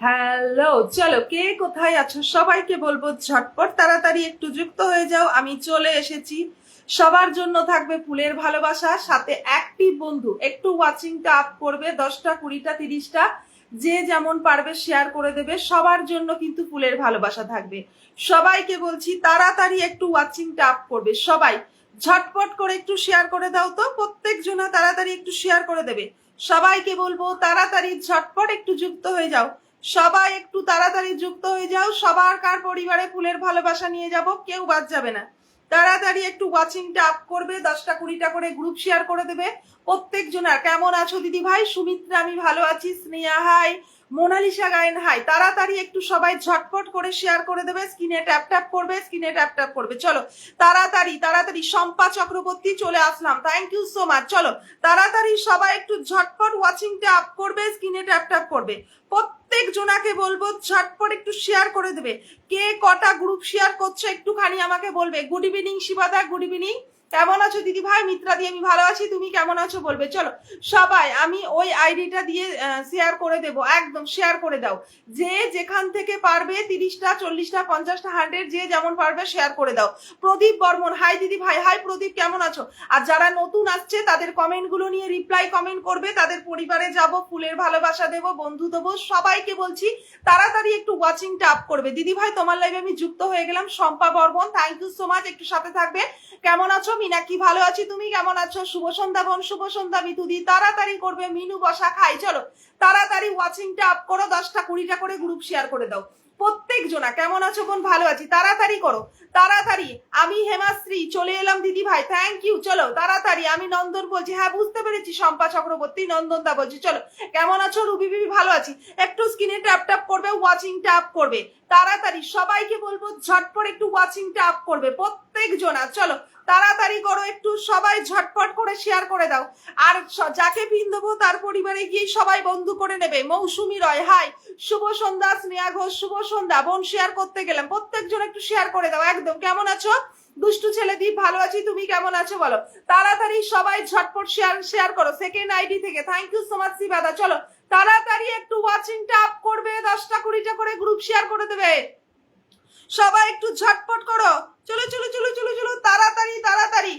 Hello, চলো কে কোথায় আছো সবাইকে বলবো ঝটপট তাড়াতাড়ি একটু যুক্ত হয়ে যাও। আমি চলে এসেছি। সবার জন্য থাকবে ফুলের ভালোবাসা, সাথে অ্যাক্টিভ বন্ধু একটু ওয়াচিংটা আপ করবে, 10টা 20টা 30টা যে যেমন পারবে শেয়ার করে দেবে। সবার জন্য কিন্তু ফুলের ভালোবাসা থাকবে। সবাইকে বলছি তাড়াতাড়ি একটু ওয়াচিংটা আপ করবে। সবাই ঝটপট করে একটু শেয়ার করে দাও তো, প্রত্যেক জনা তাড়াতাড়ি একটু শেয়ার করে দেবে। সবাইকে বলবো তাড়াতাড়ি ঝটপট একটু যুক্ত হয়ে যাও। সবাই একটু তাড়াতাড়ি যুক্ত হয়ে যাও। সবার কার পরিবারে ফুলের ভালোবাসা নিয়ে যাব, কেউ বাদ যাবে না। তাড়াতাড়ি একটু ওয়াচিংটা আপ করবে, 10টা 20টা করে গ্রুপ শেয়ার করে দেবে প্রত্যেক জনার। কেমন আছো দিদি ভাই? সুমিত্রা আমি ভালো আছি, স্নেহা হাই, মোনালিসা গায়েন হাই। তাড়াতাড়ি একটু সবাই ঝটপট করে শেয়ার করে দেবে, স্ক্রিনে ট্যাপ ট্যাপ করবে, স্ক্রিনে ট্যাপ ট্যাপ করবে। চলো তাড়াতাড়ি তাড়াতাড়ি। শম্পা চক্রবর্তী চলে আসলাম, থ্যাংক ইউ সো মাচ। চলো তাড়াতাড়ি সবাই একটু ঝটপট ওয়াচিংটা আপ করবে, স্ক্রিনে ট্যাপ ট্যাপ করবে। প্রত্যেক জনাকে বলবো ঝটপট একটু শেয়ার করে দেবে। কে কটা গ্রুপ শেয়ার করছো একটুখানি আমাকে বলবে। গুড ইভিনিং শিবাদা, গুড ইভিনিং। কেমন আছো দিদি ভাই? মিত্রা দিয়ে আমি ভালো আছি, তুমি কেমন আছো বলবে। চলো সবাই, আমি ওই আইডিটা দিয়ে শেয়ার করে দেবো, একদম শেয়ার করে দাও। যে যেখান থেকে পারবে 30টা 40টা 50টা 100 যে যেমন পারবে শেয়ার করে দাও। প্রদীপ বর্মন হাই দিদি ভাই, হাই প্রদীপ, কেমন আছো? আর যারা নতুন আসছে তাদের কমেন্টগুলো নিয়ে রিপ্লাই কমেন্ট করবে, তাদের পরিবারে যাব, ফুলের ভালোবাসা দেবো, বন্ধু দেবো। সবাইকে বলছি তাড়াতাড়ি একটু ওয়াচিংটা আপ করবে। দিদি ভাই তোমার লাইভে আমি যুক্ত হয়ে গেলাম। Shampa Barman, thank you so much, একটু সাথে থাকবে। কেমন আছো মিনাক্ষী? ভালো আছি, তুমি কেমন আছো? শুভ সন্ধ্যা বোন, শুভ সন্ধ্যা মিতুদি। তাড়াতাড়ি করবে, মিনু বসা খাই। চলো তাড়াতাড়ি ওয়াচিংটা আপ করো, 10টা 20টা করে গ্রুপ শেয়ার করে দাও প্রত্যেক জনা। কেমন আছো বোন? ভালো আছি, তাড়াতাড়ি করো তাড়াতাড়ি। আমি হেমাশ্রী চলে এলাম দিদি ভাই, থ্যাংক ইউ। চলো তাড়াতাড়ি। আমি নন্দন বলছি, হ্যাঁ বুঝতে পেরেছি, শম্পা চক্রবর্তী নন্দন দা বলছি। চলো কেমন আছো? রুবি বিবি ভালো আছি। একটু স্ক্রিনে ট্যাপ ট্যাপ করবে, ওয়াচিংটা আপ করবে তাড়াতাড়ি। সবাইকে বলবো ঝটপট একটু ওয়াচিংটা আপ করবে প্রত্যেক জনা। চলো তাড়াতাড়ি করো, একটু সবাই ঝটপট করে শেয়ার করে দাও। আর যাকে পিন দেবো তার পরিবারে গিয়ে সবাই বন্ধু করে নেবে। মৌসুমী রয় হাই, শুভ সন্ধ্যা। স্নেহা ঘোষ শুভ সন্ধ্যা বোন, শেয়ার করতে গেলাম, প্রত্যেকজন একটু শেয়ার করে দাও একদম। কেমন আছো? দুষ্টু ছেলে দীপ ভালো আছি, তুমি কেমন আছো বলো। তাড়াতাড়ি সবাই ঝটপট শেয়ার করো সেকেন্ড আইডি থেকে, থ্যাংক ইউ সো মাচ শিবাদা। চলো তাড়াতাড়ি একটু ওয়াচিংটা আপ করবে, 10টা 20টা করে গ্রুপ শেয়ার করে দেবে। সবাই একটু ঝটপট করো। চলো চলো চলো চলো চলো তাড়াতাড়ি তাড়াতাড়ি।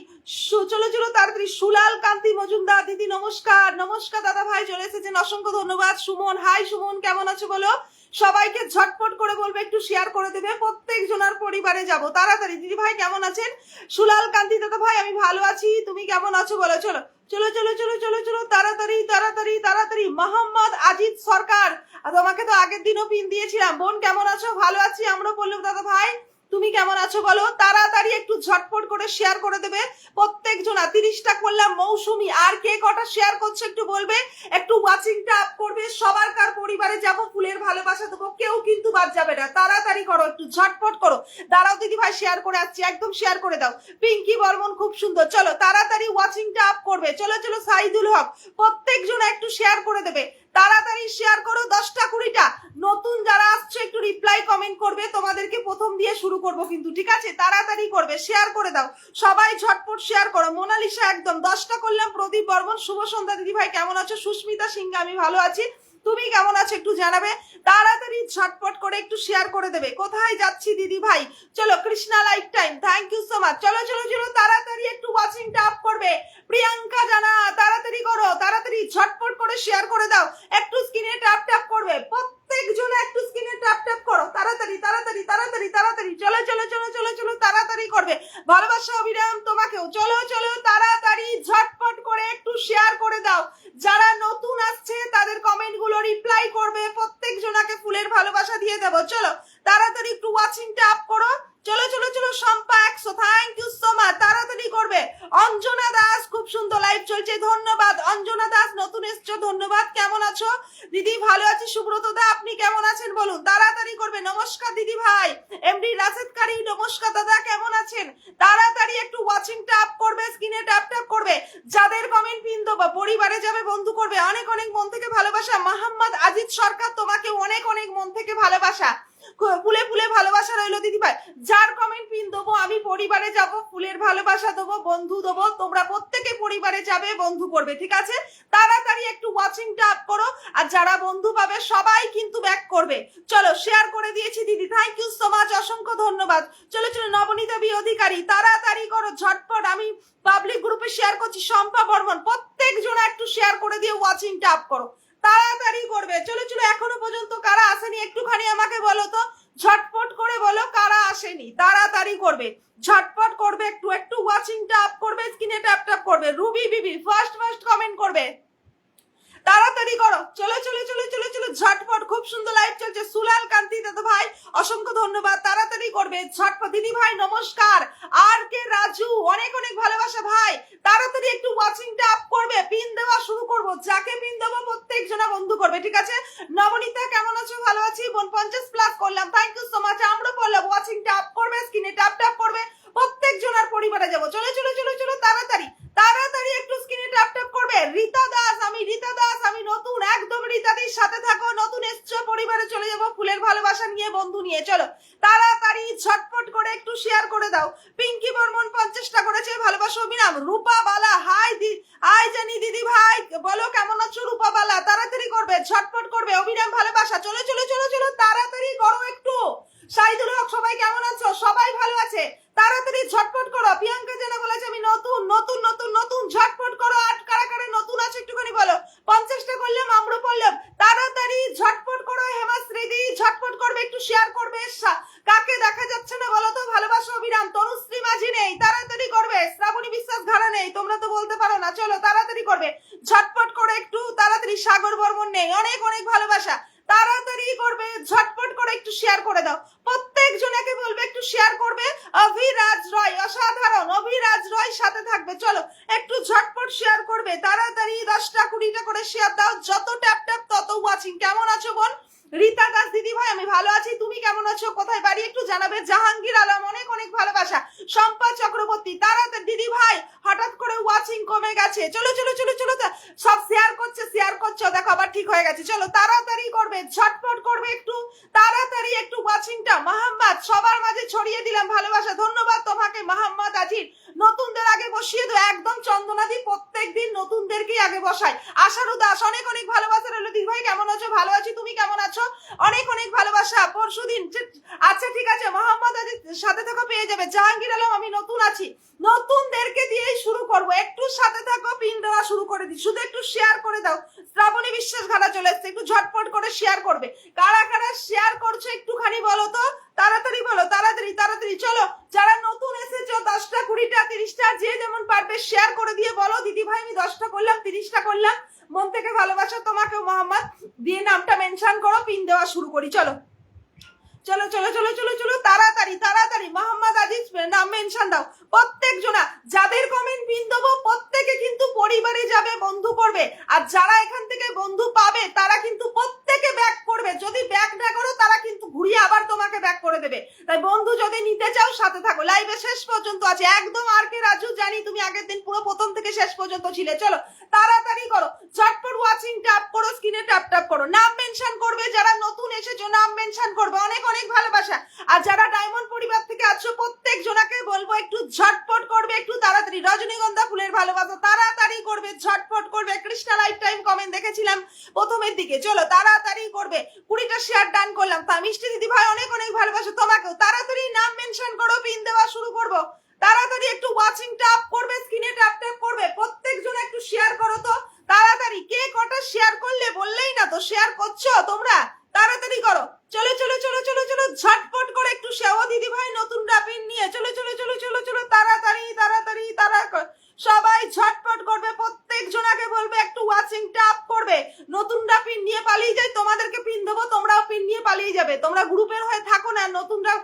চলো চলো তাড়াতাড়ি। সুলাল কান্তি মজুমদার দিদি নমস্কার, নমস্কার দাদা ভাই চলে এসেছেন, অসংখ্য ধন্যবাদ। সুমন হাই, সুমন কেমন আছো বলো। সবাইকে ঝটপট করে বলবে একটু শেয়ার করে দেবে, প্রত্যেক জনার পরিবারে যাব তাড়াতাড়ি। দিদি ভাই কেমন আছেন? সুলাল কান্তি দাদা ভাই আমি ভালো আছি, তুমি কেমন আছো বলো। চলো চলো চলো চলো চলো চলো তাড়াতাড়ি তাড়াতাড়ি তাড়াতাড়ি। মোহাম্মদ আজিজ সরকার, তোমাকে তো আগের দিনও পিন দিয়েছিলাম। বোন কেমন আছো? ভালো আছি আমরা বললাম দাদা ভাই, তুমি কেমন আছো বলো। তাড়াতাড়ি একটু ঝটপট করে শেয়ার করে দেবে প্রত্যেক জনা। 30টা করলাম। মৌসুমী আর কে কটা শেয়ার করছে একটু বলবে, একটু ওয়াচিংটা আপ করবে। সবার কার পরিবারে যাব, ফুলের ভালোবাসা দেবো, কেউ কিন্তু বাদ যাবে না। তাড়াতাড়ি করো, একটু ঝটপট করো। দাঁড়াও দিদি ভাই শেয়ার করে আসছি, একদম শেয়ার করে দাও। পিঙ্কি বর্মন খুব সুন্দর। চলো তাড়াতাড়ি ওয়াচিংটা আপ করবে। চলো চলো সাইদুল হক, প্রত্যেক জনা একটু শেয়ার করে দেবে। তাড়াতাড়ি শেয়ার করো, 10টা 20টা। নতুন যারা আসছে একটু রিপ্লাই কমেন্ট করবে, তোমাদেরকে প্রথম দিয়ে শুরু করব কিন্তু, ঠিক আছে? তাড়াতাড়ি করবে, শেয়ার করে দাও সবাই, ঝটপট শেয়ার করো। মোনালিসা একদম 10টা করলাম। প্রদীপ বর্মন শুভ সন্ধ্যা দিদি ভাই কেমন আছো? সুস্মিতা সিংহ আমি ভালো আছি, তুমি কেমন আছো একটু জানাবে। তাড়াতাড়ি ঝটপট করে একটু শেয়ার করে দেবে। কোথায় যাচ্ছি দিদি ভাই? চলো Krishna life time, thank you so much. চলো চলো চলো তাড়াতাড়ি একটু ওয়াচিংটা আপ করবে। প্রিয়াঙ্কা জানা তাড়াতাড়ি করো, তাড়াতাড়ি ঝটপট করে শেয়ার করে দাও। একটু স্ক্রিনে ট্যাপ ট্যাপ করবে প্রত্যেক জনে, একটু স্ক্রিনে ট্যাপ ট্যাপ করো তাড়াতাড়ি তাড়াতাড়ি তাড়াতাড়ি তাড়াতাড়ি। চলো চলো চলো চলো চলো তাড়াতাড়ি করবে। ভালোবাসা অবিরাম তোমাকেও। চলো চলো তাড়াতাড়ি ঝটপট করে একটু শেয়ার করে দাও। যারা নতুন আসছে তাদের কমেন্ট গুলো রিপ্লাই করবে, প্রত্যেক জনাকে ফুলের ভালোবাসা দিয়ে দেবো। চলো তাড়াতাড়ি একটু ওয়াচিংটা আপ করো। চলো চলো চলো। Shampa 100, thank you so much, তাড়াতাড়ি করবে। অঞ্জনা দাস খুব সুন্দর লাইভ চলছে, ধন্যবাদ। অঞ্জনা দাস নতুন এসছো, ধন্যবাদ। কেমন আছো দিদি? ভালো আছি। সুব্রত দা আপনি কেমন আছেন বলুন, তাড়াতাড়ি করবে। নমস্কার দিদি ভাই। এমডি রাশেদ কারি নমস্কার দাদা, কেমন আছেন? তাড়াতাড়ি একটু ওয়াচিংটা আপ করবে, স্ক্রিনে ট্যাপ ট্যাপ করবে। যাদের কমেন্ট পিন দেবো পরিবারে যাবে, বন্ধু করবে। অনেক অনেক মন থেকে ভালোবাসা। মোহাম্মদ আজিজ সরকার তোমাকে অনেক অনেক মন থেকে ভালোবাসা, ফুলে ফুলে ভালোবাসা রইলো দিদি ভাই। যার কমেন্ট পিন দেবো আমি পরিবারে যাব, ফুলের ভালোবাসা দেবো, বন্ধু দেবো। তোমরা প্রত্যেকে পরিবারে যাবে, বন্ধু করবে, ঠিক আছে? তাড়াতাড়ি একটু ওয়াচিংটা আপ করো। আর যারা বন্ধু পাবে সবাই কিন্তু ব্যাক করবে। চলো শেয়ার করে দিয়েছি দিদি, থ্যাংক ইউ সো মাচ, অসংখ্য ধন্যবাদ। চলো চলো নবনীতা বি অধিকারী, তাড়াতাড়ি করো ঝটপট, আমি পাবলিক গ্রুপে শেয়ার করছি। শম্পা বর্মন, প্রত্যেক জন একটু শেয়ার করে দিয়ে ওয়াচিংটা আপ করো, তাড়াতাড়ি করবে। চলো চলো এখনো পর্যন্ত কারা আসেনি একটুখানি আমাকে বলো তো, ঝটপট করে বলো কারা আসেনি, তাড়াতাড়ি করবে, ঝটপট করবে, একটু একটু ওয়াচিংটা আপ করবে, স্ক্রিনে ট্যাপ ট্যাপ করবে। রুবি বিবি ফার্স্ট কমেন্ট করবে, তাড়াতাড়ি করো। চলো চলো চলো চলো চলো ঝটপট, খুব সুন্দর লাইভ চলছে। সুলাল কান্তি দাদা ভাই অসংখ্য ধন্যবাদ, তাড়াতাড়ি করবে ঝটপট। দিদি ভাই নমস্কার, আর কে রাজু অনেক অনেক ভালোবাসা ভাই, তাড়াতাড়ি একটু ওয়াচিংটা আপ করবে, পিন দেওয়া শুরু করব, যাকে পিন দেবো প্রত্যেক জনা বন্ধু করবে, ঠিক আছে? নবনীতা কেমন আছো? ভালো আছি বোন, 50+ করলাম, থ্যাংক ইউ সো মাচ। আমরা বললাম ওয়াচিংটা আপ করবে, স্ক্রিনে ট্যাপ ট্যাপ করবে, প্রত্যেক জনার পরিবারে যাবো। চলো চলো চলো চলো তাড়াতাড়ি তাড়াতাড়ি একটু স্ক্রিনে ট্যাপ ট্যাপ করবে। রীতা দাস, আমি রীতা দাস, আমি নতুন, একদম রীতাদির সাথে থাকো, নতুন এসছো পরিবারে চলে যাবো ফুলের ভালোবাসা নিয়ে, বন্ধু নিয়ে। চলো তাড়াতাড়ি ঝটপট করে একটু শেয়ার করে দাও। পিঙ্কি বর্মন 50টা করেছে, ভালোবাসা অভিনাম। রূপা বালা হাই হাই জানি দিদি ভাই, বলো কেমন আছো রূপা বালা, তাড়াতাড়ি করবে, ঝটপট করবে, অভিনাম ভালোবাসা। চলো চলো চলো চলো তাড়াতাড়ি করো একটু। শাহিদুল হক, সবাই কেমন আছো? সবাই ভালো আছে, তাড়াতাড়ি ঝটপট করো। প্রিয়াঙ্কা জানা বলেছে আমি নতুন নতুন নতুন নতুন, ঝটপট করো। আট কারা কারা নতুন আছে একটুখানি বলো। 50টা করলাম, আমরা পড়লাম, তাড়াতাড়ি ঝটপট করো। হেমাশ্রীদি ঝটপট করবে, একটু শেয়ার করবে। কাকে দেখা যাচ্ছে না বলো তো? ভালোবাসা অভিরাম। তনুশ্রী মাঝি নেই, তাড়াতাড়ি করবে। শ্রাবণী বিশ্বাস ঘাড়া নেই, তোমরা তো বলতে পারো না, চলো তাড়াতাড়ি করবে, ঝটপট করে একটু তাড়াতাড়ি। সাগর বর্মন নেই, অনেক অনেক ভালোবাসা, তাড়াতাড়ি করবে, ঝটপট করে একটু শেয়ার করে দাও। প্রত্যেক জনকে বলবে একটু শেয়ার করবে। অভিরাজ রয় অসাধারণ, অভিরাজ রয় সাথে থাকবে, চলো একটু ঝটপট শেয়ার করবে, তাড়াতাড়ি 10টা 20টা করে শেয়ার দাও, যত ট্যাপ ট্যাপ তত ওয়াচিং। কেমন আছো বোন? রীতা দাস দিদি ভাই আমি ভালো আছি, তুমি কেমন আছো? কোথায় বাড়ি একটু জানাবে। জাহাঙ্গীর আলম অনেক অনেক ভালোবাসা। শম্পা চক্রবর্তী, তাড়াতাড়ি দিদি ভাই, হঠাৎ করে ওয়াচিং কমে গেছে, চলো চলো চলো চলো, সব শেয়ার করছো, দেখো আবার ঠিক হয়ে গেছে। চলো তাড়াতাড়ি করবে, ঝটপট করবে, একটু তাড়াতাড়ি একটু ওয়াচিংটা। মোহাম্মদ সবার মাঝে ছড়িয়ে দিলাম ভালোবাসা, ধন্যবাদ তোমাকে মোহাম্মদ আজির। নতুনদের আগে বসিয়ে দাও, একদম চন্দনাদি প্রত্যেকদিন নতুনদেরকেই আগে বসায়। আশারু দাস অনেক অনেক ভালোবাসা রইল। দিদি ভাই কেমন আছো? ভালো আছি, তুমি কেমন আছো? অনেক অনেক ভালোবাসা। পরশুদিন, আচ্ছা ঠিক আছে, মোহাম্মদ আজির সাথে থাকো, পেয়ে যাবে। জাহাঙ্গীর আলম আমি নতুন আছি, নতুনদেরকে দিয়েই শুরু করব, একটু সাথে থাকো, পিন দেওয়া শুরু করে দিই, শুধু একটু শেয়ার করে দাও। শ্রাবণী বিশ্বাস ঘাটা চলে এসছে, একটু ঝটপট করে শেয়ার করবে। কারা কারা শেয়ার করছো একটুখানি বলো তো, তাড়াতাড়ি বলো, তাড়াতাড়ি তাড়াতাড়ি। চলো যারা নতুন এসেছো 10টা 20টা 30টা যে যেমন পারবে শেয়ার করে দিয়ে বলো দিদি ভাই আমি 10টা করলাম, 30টা করলাম, মন থেকে ভালোবাসা তোমাকেও মোহাম্মদ দিয়ে নামটা মেনশন করো, পিন দেওয়া শুরু করি। চলো চলো চলো চলো চলো চলো তাড়াতাড়ি তাড়াতাড়ি মোহাম্মদ আজিজ নাম মেনশন দাও। প্রত্যেক জনা যাদের কমেন্ট পিন দেবো প্রত্যেকে কিন্তু পরিবারে যাবে, বন্ধু করবে। আর যারা এখান থেকে বন্ধু পাবে তারা কিন্তু প্রত্যেকে ব্যাক করবে, যদি ব্যাক না করো তারা কিন্তু ঘুরিয়ে আবার তোমাকে ব্যাক করে দেবে। তাই বন্ধু যদি নিতে চাও সাথে থাকো, লাইভে শেষ পর্যন্ত আছে একদম। আর কে রাজু জানি তুমি আগের দিন পুরো প্রথম থেকে শেষ পর্যন্ত ছিলে। চলো তাড়াতাড়ি করো, ঝটপট ওয়াচিং ট্যাপ করো, স্ক্রিনে ট্যাপ ট্যাপ করো, নাম মেনশন করবে। যারা নতুন এসেছো নাম মেনশন করবে, অনেক অনেক ভালোবাসা। আর যারা ডায়মন্ড পরিবার থেকে আছো প্রত্যেক জনাকে বলবো একটু ঝটপট করবে, একটু তাড়াতাড়ি। রজনীগন্ধা ফুলের ভালোবাসা, তাড়াতাড়ি করবে, ঝটপট করবে। কৃষ্ণা লাইফ টাইম কমেন্ট দেখেছিলাম প্রথমের দিকে, চলো তাড়াতাড়ি করবে। 20টা শেয়ার ডান করলাম। তা মিষ্টি দিদি ভাই অনেক অনেক ভালোবাসা তোমাকেও, তাড়াতাড়ি নাম মেনশন করো, পিন দেওয়া শুরু করবো। তাড়াতাড়ি একটু ওয়াচিং ট্যাপ করবে, স্ক্রিনে ট্যাপ ট্যাপ করবে, প্রত্যেক জন একটু শেয়ার করো তো তাড়াতাড়ি। কে কটা শেয়ার করলে বললেই না তো, শেয়ার করছো তোমরা, তাড়াতাড়ি করো। চলো চলো চলো চলো চলো ঝটপট করে একটু শেয়ার দিদি ভাই নতুন রাপিন নিয়ে, চলো চলো চলো চলো চলো তাড়াতাড়ি তাড়াতাড়ি সবাই ঝটপট করবে। প্রত্যেক জনাকে বলবে একটু ওয়াচিং ট্যাপ করবে। নতুনরা পিন নিয়ে পালিয়ে যায়, তোমাদেরকে পিন দেবো, তোমরাও পিন নিয়ে পালিয়ে যাবে। তোমরা গ্রুপের হয়ে থাকো না, নতুনরা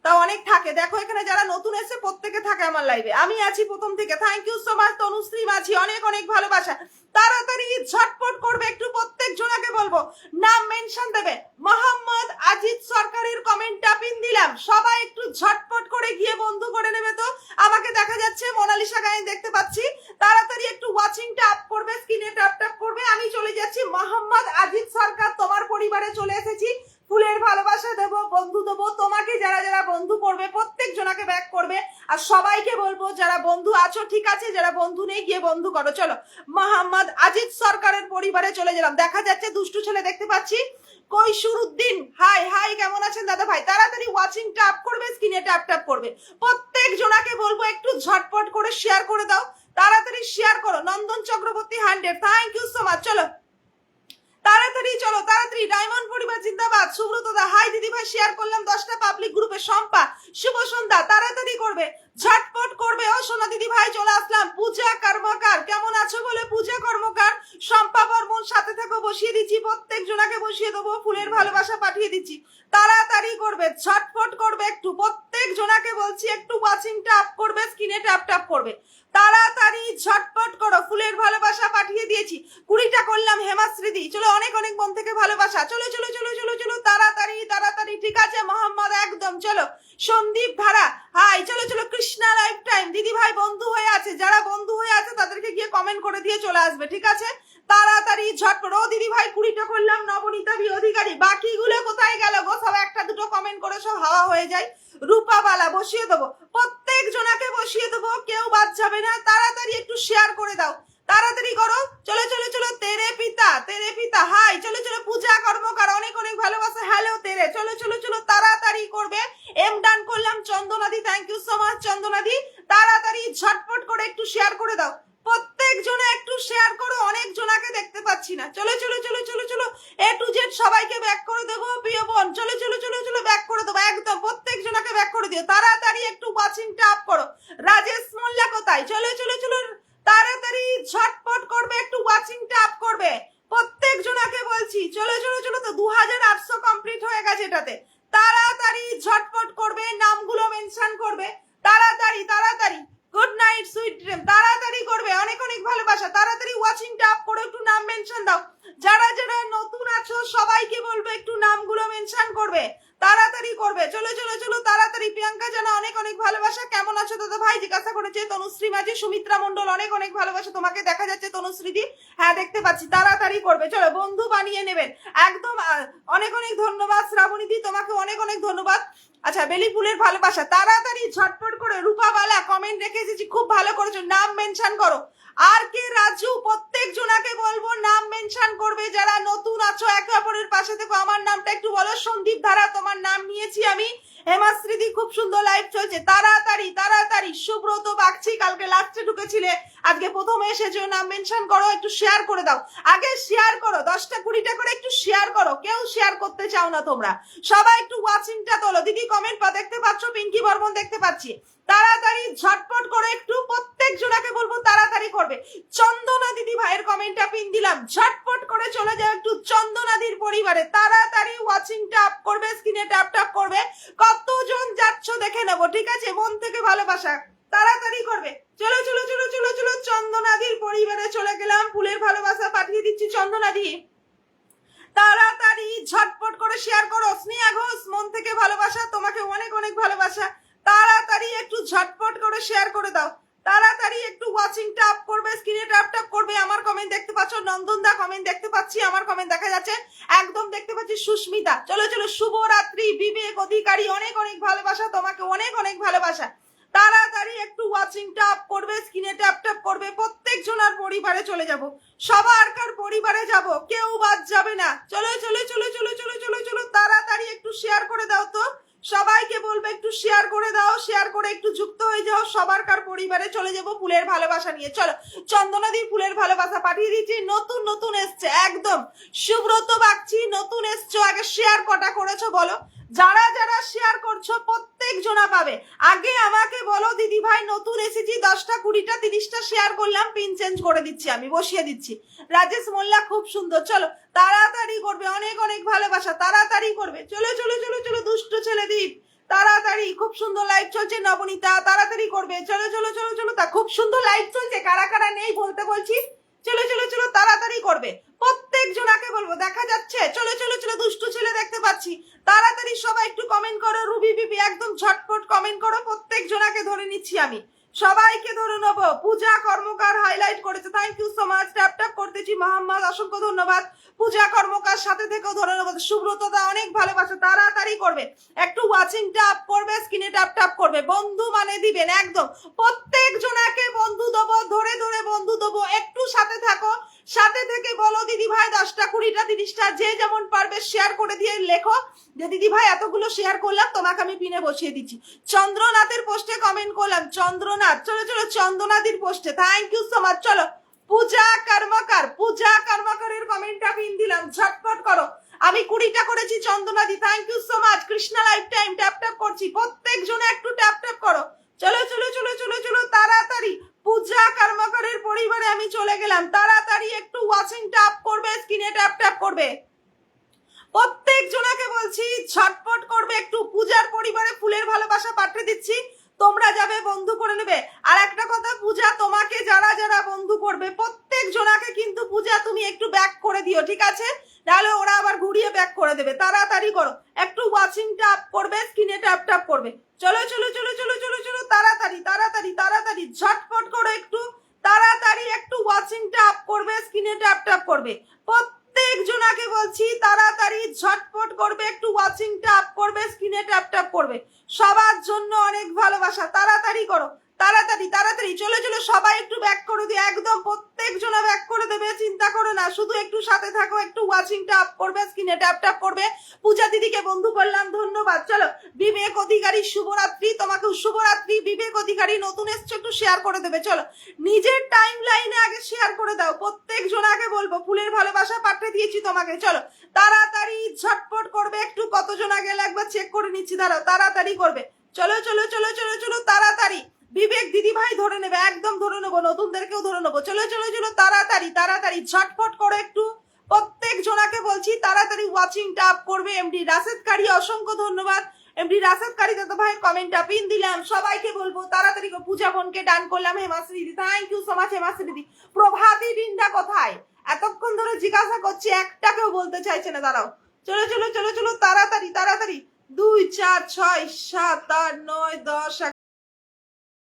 তা অনেক থাকে। দেখো এখানে যারা নতুন এসে প্রত্যেকে থাকে আমার লাইভে, আমি আছি প্রথম থেকে। Thank you so much Tanushree Majhi, অনেক অনেক ভালোবাসা। তাড়াতাড়ি ঝটপট করবে, একটু প্রত্যেক জনাকে বলবো নাম মেনশন দেবে। মোহাম্মদ আজিজ সরকারের কমেন্টটা পিন দিলাম, সবাই একটু ঝটপট করে গিয়ে বন্ধু করে নেবে তো। আমাকে দেখা যাচ্ছে, মোনালিসা গায়ে দেখতে পাচ্ছি, তাড়াতাড়ি একটু ওয়াচিংটা আপ করবে, স্ক্রিনে ট্যাপ ট্যাপ করবে। আমি চলে যাচ্ছি মোহাম্মদ আজিজ সরকার, তোমার পরিবারে চলে এসেছি। ফুলের ভালোবাসা দেবো, বন্ধু দেবো তোমাকে। যারা যারা বন্ধু করবে প্রত্যেক জনাকে ব্যাক করবে। আর সবাইকে বলবো যারা বন্ধু আছো ঠিক আছে, যারা বন্ধু নেই গিয়ে বন্ধু করো। চলো মোহাম্মদ আজিজ সরকারের পরিবারে চলে গেলাম। দেখা যাচ্ছে দুষ্টু ছেলে দেখতে পাচ্ছি, কৈশুরউদ্দিন দাদা ভাই তাড়াতাড়ি ওয়াচিং ট্যাপ করবে, স্ক্রিনে ট্যাপ ট্যাপ করবে। প্রত্যেক জনাকে বলবো একটু ঝটপট করে শেয়ার করে দাও, তাড়াতাড়ি শেয়ার করো। Nandan Chakraborty 100, thank you so much. চলো তাড়াতাড়ি, চলো তাড়াতাড়ি। ডায়মন্ড পরিবার জিন্দাবাদ। সুব্রত দা হাই দিদি ভাই, শেয়ার করলাম 10টা পাবলিক গ্রুপে। শম্পা শুভ সন্ধ্যা, তাড়াতাড়ি করবে, ঝটপট করবে। ও সোনা দিদি ভাই চলে আসলাম। পূজা কর্মকার কেমন আছো বলে, পূজা কর্মকার, শম্পা বর্মন সাথে থাকো, বসিয়ে দিচ্ছি। প্রত্যেক জনাকে বসিয়ে দেবো, ফুলের ভালোবাসা পাঠিয়ে দিচ্ছি। তাড়াতাড়ি করবে, ঝটপট করবে একটু। প্রত্যেক জনাকে বলছি একটু ওয়াচিং ট্যাপ করবে, স্ক্রিনে ট্যাপ ট্যাপ করবে। তাড়াতাড়ি ঝটপট করো, ফুলের ভালোবাসা পাঠিয়ে দিয়েছি। 20টা করলাম হেমাশ্রীদি। চলো অনেক অনেক মন থেকে ভালোবাসা। চলো চলো চলো চলো চলো তাড়াতাড়ি তাড়াতাড়ি। ঠিক আছে মোহাম্মদ একদম। চলো সন্দীপ ধারা হাই। চলো চলো কৃষ্ণা লাইফ টাইম দিদি ভাই বন্ধু হয়ে আছে, যারা বন্ধু হয়ে আছে তাদেরকে গিয়ে কমেন্ট করে দিয়ে চলে আসবে। ঠিক আছে তাড়াতাড়ি ঝটপট। ও দিদি ভাই 20টা করলাম। নবনীতা বি অধিকারী, বাকিগুলো কোথায় গেল গো? সব একটা দুটো কমেন্ট করে সব হাওয়া হয়ে যায়। রূপাবালা বসিয়ে দেবো, প্রত্যেক জনাকে বসিয়ে দেবো, কেউ বাদ যাবে না। তাড়াতাড়ি একটু শেয়ার করে দাও, তাড়াতাড়ি করো। চলো চলো চলো তেরে পিতা হাই। চলো চলো পূজা কর্মকার অনেক অনেক ভালোবাসা। হ্যালো তেরে। চলো চলো চলো তাড়াতাড়ি করবে। এম ডান করলাম চন্দনাদি, থ্যাংক ইউ সো মাচ চন্দনাদি। তাড়াতাড়ি ঝটপট করে একটু শেয়ার করে দাও, প্রত্যেক জনে একটু শেয়ার করো। অনেক জনাকে দেখতে পাচ্ছি না। চলো চলো চলো চলো চলো A to Z সবাইকে ব্যাক করে দেবো। প্রিয় বোন চলো চলো চলো চলো ব্যাক করে দেবো একদম। প্রত্যেক জনাকে ব্যাক করে দিও। তাড়াতাড়ি একটু ওয়াচিং ট্যাপ করো। রাজেশ মোল্লা কোথায়? চলো চলো চলো তাড়াতাড়ি ঝটপট করবে, একটু ওয়াচিং ট্যাপ করবে। প্রত্যেক জনাকে বলছি চলো চলো চলো। তো 2800 কমপ্লিট হয়ে গেছে এটাতে। তাড়াতাড়ি ঝটপট করবে, নামগুলো মেনশন করবে। তাড়াতাড়ি তাড়াতাড়ি। গুড নাইট সুইট ড্রিম, তাড়াতাড়ি করবে। অনেক অনেক ভালোবাসা। তাড়াতাড়ি ওয়াচিং ট্যাপ করে একটু নাম মেনশন দাও। যারা যারা নতুন আছো সবাইকে বলবো একটু নামগুলো মেনশন করবে, তাড়াতাড়ি করবে। চলো চলো চলো তাড়াতাড়ি। প্রিয়াঙ্কা জানা অনেক অনেক ভালোবাসা। কেমন আছো দাদা ভাই জিজ্ঞাসা করেছে। তনুশ্রী মাঝি, সুমিত্রা মন্ডল অনেক অনেক ভালোবাসা। তোমাকে দেখা যাচ্ছে তনুশ্রী দি, হ্যাঁ দেখতে পাচ্ছি। তাড়াতাড়ি করবে, চলো বন্ধু বানিয়ে নেবেন একদম। অনেক অনেক ধন্যবাদ শ্রাবণী দি, তোমাকে অনেক অনেক ধন্যবাদ। আচ্ছা বেলি ফুলের ভালোবাসা। তাড়াতাড়ি ঝটপট করে। রূপাবালা কমেন্ট রেখে এসেছি, খুব ভালো করেছো। নাম মেনশন করো। আর কে রাজু, প্রত্যেক জনাকে বলবো নাম মেনশন করবে। যারা নতুন আছো একে অপরের পাশে থেকে আমার নামটা একটু বলো। সন্দীপ ধারা তোমার নাম নিয়েছি আমি। হেমাশ্রীদি খুব সুন্দর লাইভ চলছে। তাড়াতাড়ি তাড়াতাড়ি। সুব্রত বাগচি কালকে লাস্টে ঢুকেছিলে, আজকে প্রথমে এসেছো, নাম মেনশন করো। একটু শেয়ার করে দাও, আগে শেয়ার করো। 10টা 20টা করে একটু শেয়ার করো। কেউ শেয়ার করতে চাও না তোমরা, সবাই একটু ওয়াচিংটা তোলো। দিদি কমেন্ট দেখতে পাচ্ছ, পিঙ্কি বর্মন দেখতে পাচ্ছি। তাড়াতাড়ি ঝটপট করে একটু প্রত্যেক জনাকে বলবো তাড়াতাড়ি করবে। চন্দনা দিদি ভাইয়ের কমেন্টটা পিন দিলাম, ঝটপট করে চলে যাও একটু চন্দনাদির পরিবারে। তাড়াতাড়ি ওয়াচিং ট্যাপ করবে, স্ক্রিনে ট্যাপ ট্যাপ করবে। কতজন যাচ্ছ দেখে নেবো, ঠিক আছে? মন থেকে ভালোবাসা, তাড়াতাড়ি করবে। চলো চলো চলো চলো চলো চন্দনাদির পরিবারে চলে গেলাম। ফুলের ভালোবাসা পাঠিয়ে দিচ্ছি চন্দনাদি। তাড়াতাড়ি ঝটপট করে শেয়ার করো। স্নেহা ঘোষ মন থেকে ভালোবাসা, তোমাকে অনেক অনেক ভালোবাসা। তাড়াতাড়ি একটু ঝটপট করে শেয়ার করে দাও। তাড়াতাড়ি একটু ওয়াচিং ট্যাপ করবে, স্ক্রিনে ট্যাপ ট্যাপ করবে। আমার কমেন্ট দেখতে পাচ্ছ, নন্দন দা কমেন্ট দেখতে পাচ্ছি, আমার কমেন্ট দেখা যাচ্ছে একদম দেখতে পাচ্ছি। সুস্মিতা চলো চলো। শুভরাত্রি বিবেক অধিকারী অনেক অনেক ভালোবাসা, তোমাকে অনেক অনেক ভালোবাসা। তাড়াতাড়ি একটু ওয়াচিং ট্যাপ করবে, স্ক্রিনে ট্যাপ ট্যাপ করবে। প্রত্যেক জনার পরিবারে চলে যাব, সবার কার পরিবারে যাব, কেউ বাদ যাবে না। চলো চলো চলো চলো চলো চলো চলো তাড়াতাড়ি একটু শেয়ার করে দাও তো। সবাইকে বলবে একটু শেয়ার করে দাও, শেয়ার করে একটু যুক্ত হয়ে যাও। সবার কার পরিবারে চলে যাব ফুলের ভালোবাসা নিয়ে। চলো চন্দনাদি ফুলের ভালোবাসা পাঠিয়ে দিচ্ছি। নতুন নতুন এসছে একদম। সুব্রত বাগচি নতুন এসছো, আগে শেয়ার কটা করেছো বলো। যারা যারা শেয়ার করছো প্রত্যেক জনা পাবে। আগে আমাকে বলো দিদি ভাই নতুন এসেছি, 10টা 20টা 30টা শেয়ার করলাম, পিন চেঞ্জ করে দিচ্ছি, আমি বসিয়ে দিচ্ছি। রাজেশ মোল্লা খুব সুন্দর। চলো তাড়াতাড়ি করবে, অনেক অনেক ভালোবাসা। তাড়াতাড়ি করবে, চলো চলো চলো চলো দুষ্ট ছেলে দ্বীপ। তাড়াতাড়ি, খুব সুন্দর লাইভ চলছে। নবনীতা তাড়াতাড়ি করবে। চলো চলো চলো চলো তা খুব সুন্দর লাইভ চলছে, কারা কারা নেই বলতে বলছি। চলো চলো চলো তাড়াতাড়ি করবে। প্রত্যেক জনাকে বলবো, দেখা যাচ্ছে। চলো চলো চলো দুষ্টু ছেলে দেখতে পাচ্ছি। তাড়াতাড়ি সবাই একটু কমেন্ট করো। রুবি বিবি একদম ঝটপট কমেন্ট করো। প্রত্যেক জনাকে ধরে নিচ্ছি আমি, সবাইকে ধরে নেবো। পূজা কর্মকার হাইলাইট করেছে, thank you so much. Tap tap করতেছি। মোহাম্মদ অসংখ্য ধন্যবাদ। পূজা কর্মকার সাথে থেকেও ধরে নেবো। সুব্রত দা অনেক ভালোবাসা। তাড়াতাড়ি করবে, একটু ওয়াচিং ট্যাপ করবে, স্ক্রিনে ট্যাপ ট্যাপ করবে। বন্ধু মানে দিবেন একদম। প্রত্যেক জনাকে বন্ধু দেবো, ধরে ধরে বন্ধু দেবো। একটু সাথে থাকো, সাথে থেকে বলো দিদি ভাই 10টা 20টা 30টা যে যেমন পারবে শেয়ার করে দিয়ে লেখো যে দিদি ভাই এতগুলো শেয়ার করলাম, তোমাকে আমি পিনে বসিয়ে দিচ্ছি। চন্দ্রনাথের পোস্টে কমেন্ট করলাম, চন্দ্রনাথ, চলো চলো চন্দ্রনাথের পোস্টে, থ্যাংক ইউ সো মাচ। চলো পূজা কর্মকারের কমেন্টটা পিন দিলাম, ঝটপট করো। আমি 20টা করেছি চন্দ্রনাথি, thank you so much. Krishna life time tap tap করছি, প্রত্যেক জনে একটু ট্যাপ ট্যাপ করো। চলো চলো চলো চলো চলো তাড়াতাড়ি পূজা কর্মকারের পরিবারে আমি চলে গেলাম, তাড়াতাড়ি একটু ওয়াচিং ট্যাপ করবে, স্ক্রিনে ট্যাপ ট্যাপ করবে। প্রত্যেক জনাকে বলছি ঝটপট করবে একটু। পূজার পরিবারে ফুলের ভালোবাসা পাঠিয়ে দিচ্ছি, তোমরা যাবে বন্ধু করে নেবে। আর একটা কথা, পূজা তোমাকে যারা যারা বন্ধু করবে প্রত্যেক জনাকে কিন্তু পূজা তুমি একটু ব্যাক করে দিও, ঠিক আছে? নাহলে ওরা আবার ঘুরিয়ে ব্যাক করে দেবে। তাড়াতাড়ি করো, একটু ওয়াচিং ট্যাপ করবে, স্ক্রিনে ট্যাপ ট্যাপ করবে। চলো চলো চলো চলো চলো চলো তাড়াতাড়ি তাড়াতাড়ি তাড়াতাড়ি ঝটপট করো একটু, তাড়াতাড়ি একটু ওয়াচিং ট্যাপ করবে, স্ক্রিনে ট্যাপ ট্যাপ করবে। প্রত্যেক জনাকে বলছি তাড়াতাড়ি ঝটপট করবে, একটু ওয়াচিং ট্যাপ করবে, স্ক্রিনে ট্যাপ ট্যাপ করবে। সবার জন্য অনেক ভালোবাসা, তাড়াতাড়ি করো, তাড়াতাড়ি তাড়াতাড়ি চলো চলো সবাই একটু ব্যাক করে দিও, একদম প্রত্যেক জনা ব্যাক করে দেবে, চিন্তা করো না, শুধু একটু সাথে থাকো, একটু ওয়াচিং ট্যাপ করবে, স্ক্রিনে ট্যাপ ট্যাপ করবে। পূজা দিদিকে বন্ধু করলাম, ধন্যবাদ। চলো বিবেক অধিকারী শুভরাত্রি, তোমাকেও শুভরাত্রি। বিবেক অধিকারী নতুন এসছো, একটু শেয়ার করে দেবে। চলো নিজের টাইম লাইনে আগে শেয়ার করে দাও, প্রত্যেক জনাকে বলবো ফুলের ভালোবাসা পাঠিয়ে দিয়েছি তোমাকে। চলো তাড়াতাড়ি ঝটপট করবে একটু, কতজন আগে একবার চেক করে নিচ্ছি, দাঁড়াও, তাড়াতাড়ি করবে। চলো চলো চলো চলো চলো তাড়াতাড়ি। বিবেক দিদি ভাই ধরে নেবে, একদম ধরে নেবো, নতুনদেরকেও ধরে নেবো। চলো চলো চলো তাড়াতাড়ি তাড়াতাড়ি ঝটপট করো একটু, প্রত্যেক জনাকে বলছি তাড়াতাড়ি ওয়াচিং ট্যাপ করবে। এমডি রাশেদ কারি, অসংখ্য ধন্যবাদ। এমডি রাশেদ কারি দাদা ভাই কমেন্টটা পিন দিলাম, সবাইকে বলবো তাড়াতাড়ি। পূজা বোনকে ডান করলাম, হেমাশ্রী দিদি, thank you so much Hemashree দিদি। প্রভাতী দিনটা কোথায় এতক্ষণ ধরে জিজ্ঞাসা করছি, একটাকেও বলতে চাইছে না, দাঁড়াও। চলো চলো চলো চলো তাড়াতাড়ি তাড়াতাড়ি 2 4 6 7 8 9 10